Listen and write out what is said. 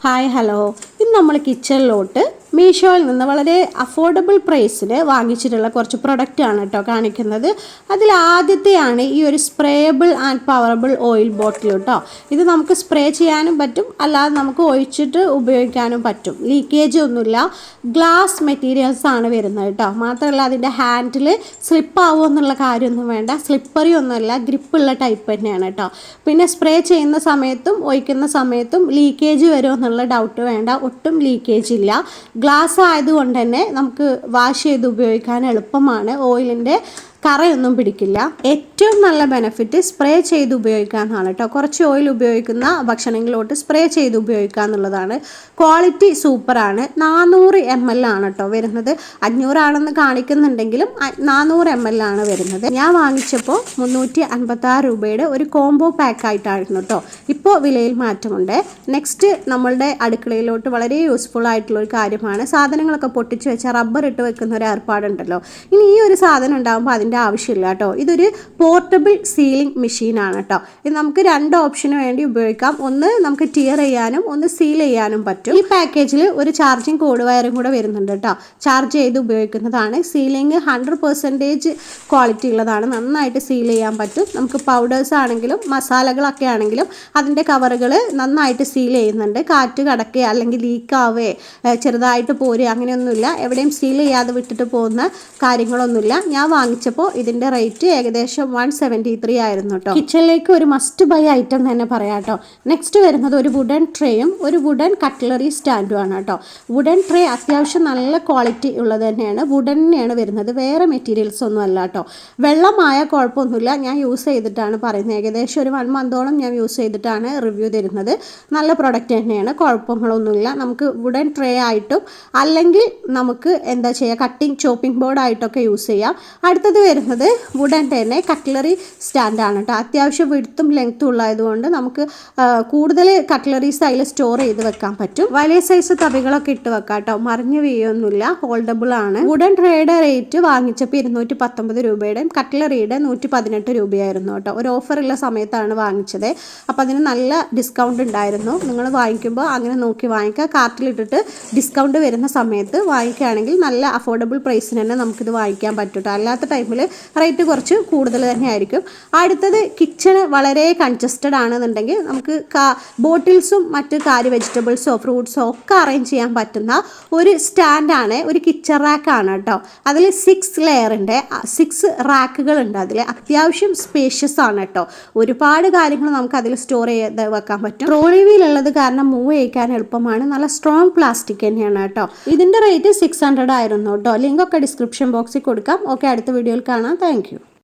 Hi hello, ഇന്ന് നമ്മൾ കിച്ചണിലോട്ട് മീഷോയിൽ നിന്ന് വളരെ അഫോർഡബിൾ പ്രൈസിൽ വാങ്ങിച്ചിട്ടുള്ള കുറച്ച് പ്രൊഡക്റ്റാണ് കേട്ടോ കാണിക്കുന്നത്. അതിൽ ആദ്യത്തെയാണ് ഈ ഒരു സ്പ്രേയബിൾ ആൻഡ് പവറബിൾ ഓയിൽ ബോട്ടിൽ കേട്ടോ. ഇത് നമുക്ക് സ്പ്രേ ചെയ്യാനും പറ്റും, അല്ലാതെ നമുക്ക് ഒഴിച്ചിട്ട് ഉപയോഗിക്കാനും പറ്റും. ലീക്കേജ് ഒന്നുമില്ല. ഗ്ലാസ് മെറ്റീരിയൽസ് ആണ് വരുന്നത് കേട്ടോ. മാത്രമല്ല അതിൻ്റെ ഹാൻഡിൽ സ്ലിപ്പ് ആവുമോ എന്നുള്ള കാര്യമൊന്നും വേണ്ട. സ്ലിപ്പറി ഒന്നുമല്ല, ഗ്രിപ്പുള്ള ടൈപ്പ് തന്നെയാണ് കേട്ടോ. പിന്നെ സ്പ്രേ ചെയ്യുന്ന സമയത്തും ഒഴിക്കുന്ന സമയത്തും ലീക്കേജ് വരുമോ എന്നുള്ള ഡൗട്ട് വേണ്ട. ഒട്ടും ലീക്കേജ് ഇല്ല. ഗ്ലാസ് ആയതുകൊണ്ട് തന്നെ നമുക്ക് വാഷ് ചെയ്ത് ഉപയോഗിക്കാൻ എളുപ്പമാണ്. ഓയിലിൻ്റെ കറയൊന്നും പിടിക്കില്ല. ഏറ്റവും നല്ല ബെനിഫിറ്റ് സ്പ്രേ ചെയ്ത് ഉപയോഗിക്കാനാണ് കേട്ടോ. കുറച്ച് ഓയിൽ ഉപയോഗിക്കുന്ന ഭക്ഷണങ്ങളിലോട്ട് സ്പ്രേ ചെയ്ത് ഉപയോഗിക്കുക എന്നുള്ളതാണ്. ക്വാളിറ്റി സൂപ്പറാണ്. 400 ml ആണ് കേട്ടോ വരുന്നത്. 500 ആണെന്ന് കാണിക്കുന്നുണ്ടെങ്കിലും 400 ml ആണ് വരുന്നത്. ഞാൻ വാങ്ങിച്ചപ്പോൾ 356 രൂപയുടെ ഒരു കോംബോ പാക്കായിട്ടായിരുന്നു കേട്ടോ. ഇപ്പോൾ വിലയിൽ മാറ്റമുണ്ട്. നെക്സ്റ്റ് നമ്മളുടെ അടുക്കളയിലോട്ട് വളരെ യൂസ്ഫുൾ ആയിട്ടുള്ള ഒരു കാര്യമാണ്. സാധനങ്ങളൊക്കെ പൊട്ടിച്ച് വെച്ചാൽ റബ്ബർ ഇട്ട് വെക്കുന്ന ഒരു ഏർപ്പാടുണ്ടല്ലോ. ഇനി ഈ ഒരു സാധനം ഉണ്ടാകുമ്പോൾ അതിൻ്റെ ആവശ്യമില്ല കേട്ടോ. ഇതൊരു പോർട്ടബിൾ സീലിംഗ് മെഷീനാണ് കേട്ടോ. ഇത് നമുക്ക് 2 ഓപ്ഷന് വേണ്ടി ഉപയോഗിക്കാം. ഒന്ന് നമുക്ക് ടിയർ ചെയ്യാനും ഒന്ന് സീൽ ചെയ്യാനും പറ്റും. ഈ പാക്കേജിൽ ഒരു ചാർജിങ് കോഡ് വയറും കൂടെ വരുന്നുണ്ട് കേട്ടോ. ചാർജ് ചെയ്ത് ഉപയോഗിക്കുന്നതാണ്. സീലിംഗ് 100% ക്വാളിറ്റി ഉള്ളതാണ്. നന്നായിട്ട് സീൽ ചെയ്യാൻ പറ്റും. നമുക്ക് പൗഡേഴ്സ് ആണെങ്കിലും മസാലകളൊക്കെ ആണെങ്കിലും അതിൻ്റെ കവറുകൾ നന്നായിട്ട് സീൽ ചെയ്യുന്നുണ്ട്. കാറ്റ് കടക്കുക അല്ലെങ്കിൽ ലീക്കാവേ ചെറുതായിട്ട് പോരുക അങ്ങനെയൊന്നുമില്ല. എവിടെയും സീൽ ചെയ്യാതെ വിട്ടിട്ട് പോകുന്ന കാര്യങ്ങളൊന്നുമില്ല. ഞാൻ വാങ്ങിച്ചപ്പോൾ ഇതിൻ്റെ റേറ്റ് ഏകദേശം 173 ആയിരുന്നു കേട്ടോ. കിച്ചണിലേക്ക് ഒരു മസ്റ്റ് ബൈ ഐറ്റം തന്നെ പറയാം കേട്ടോ. നെക്സ്റ്റ് വരുന്നത് ഒരു വുഡൻ ട്രേയും ഒരു വുഡൻ കട്ട്ലറി സ്റ്റാൻഡും ആണ് കേട്ടോ. വുഡൻ ട്രേ അത്യാവശ്യം നല്ല ക്വാളിറ്റി ഉള്ളത് തന്നെയാണ്. വുഡൻ തന്നെയാണ് വരുന്നത്, വേറെ മെറ്റീരിയൽസ് ഒന്നും അല്ല കേട്ടോ. വെള്ളമായ കുഴപ്പമൊന്നുമില്ല. ഞാൻ യൂസ് ചെയ്തിട്ടാണ് പറയുന്നത്. ഏകദേശം ഒരു 1 മന്തോളം ഞാൻ യൂസ് ചെയ്തിട്ടാണ് റിവ്യൂ തരുന്നത്. നല്ല പ്രൊഡക്റ്റ് തന്നെയാണ്, കുഴപ്പങ്ങളൊന്നുമില്ല. നമുക്ക് വുഡൻ ട്രേ ആയിട്ടും അല്ലെങ്കിൽ നമുക്ക് എന്താ ചെയ്യുക, കട്ടിങ് ചോപ്പിംഗ് ബോർഡായിട്ടൊക്കെ യൂസ് ചെയ്യാം. അടുത്തത് വരുന്നത് വുഡൻ തന്നെ കട്ട്ലറി സ്റ്റാൻഡാണ് കേട്ടോ. അത്യാവശ്യം വിഡ്ത്തും ലെങ്ത്തും ഉള്ളതുകൊണ്ട് നമുക്ക് കൂടുതൽ കട്ട്ലറീസ് അതിൽ സ്റ്റോർ ചെയ്ത് വെക്കാൻ പറ്റും. വലിയ സൈസ് തവികളൊക്കെ ഇട്ട് വെക്കാം കേട്ടോ. മറിഞ്ഞ് വീഴൊന്നുമില്ല, ഹോൾഡബിൾ ആണ്. വുഡൻ ട്രേയുടെ റേറ്റ് വാങ്ങിച്ചപ്പോൾ 219 രൂപയുടെയും കട്ട്ലറിയുടെ 118 രൂപയായിരുന്നു കേട്ടോ. ഒരു ഓഫറുള്ള സമയത്താണ് വാങ്ങിച്ചത്. അപ്പോൾ അതിന് നല്ല ഡിസ്കൗണ്ട് ഉണ്ടായിരുന്നു. നിങ്ങൾ വാങ്ങിക്കുമ്പോൾ അങ്ങനെ നോക്കി വാങ്ങിക്കുക. കാർട്ടിലിട്ടിട്ട് ഡിസ്കൗണ്ട് വരുന്ന സമയത്ത് വാങ്ങിക്കുകയാണെങ്കിൽ നല്ല അഫോർഡബിൾ പ്രൈസിന് തന്നെ നമുക്കിത് വാങ്ങിക്കാൻ പറ്റും കേട്ടോ. അല്ലാത്ത ടൈമിൽ റേറ്റ് കുറച്ച് കൂടുതൽ തന്നെയായിരിക്കും. അടുത്തത് കിച്ചണ് വളരെ കൺജസ്റ്റഡ് ആണെന്നുണ്ടെങ്കിൽ നമുക്ക് ബോട്ടിൽസും മറ്റ് വെജിറ്റബിൾസോ ഫ്രൂട്ട്സോ ഒക്കെ അറേഞ്ച് ചെയ്യാൻ പറ്റുന്ന ഒരു സ്റ്റാൻഡാണ്, ഒരു കിച്ചൺ റാക്കാണ് കേട്ടോ. അതിൽ 6 ലെയറിൻ്റെ 6 റാക്കുകളുണ്ട്. അതിൽ അത്യാവശ്യം സ്പേഷ്യസ് ആണ് കേട്ടോ. ഒരുപാട് കാര്യങ്ങൾ നമുക്ക് അതിൽ സ്റ്റോർ ചെയ്ത് വെക്കാൻ പറ്റും. ട്രോളി വീലുള്ളത് കാരണം മൂവ് ചെയ്യിക്കാൻ എളുപ്പമാണ്. നല്ല സ്ട്രോങ് പ്ലാസ്റ്റിക് തന്നെയാണ് കേട്ടോ. ഇതിൻ്റെ റേറ്റ് 600 ആയിരുന്നു കേട്ടോ. ലിങ്കൊക്കെ ഡിസ്ക്രിപ്ഷൻ ബോക്സിൽ കൊടുക്കാം. ഓക്കെ, അടുത്ത വീഡിയോയിൽ കാണാം. Thank you.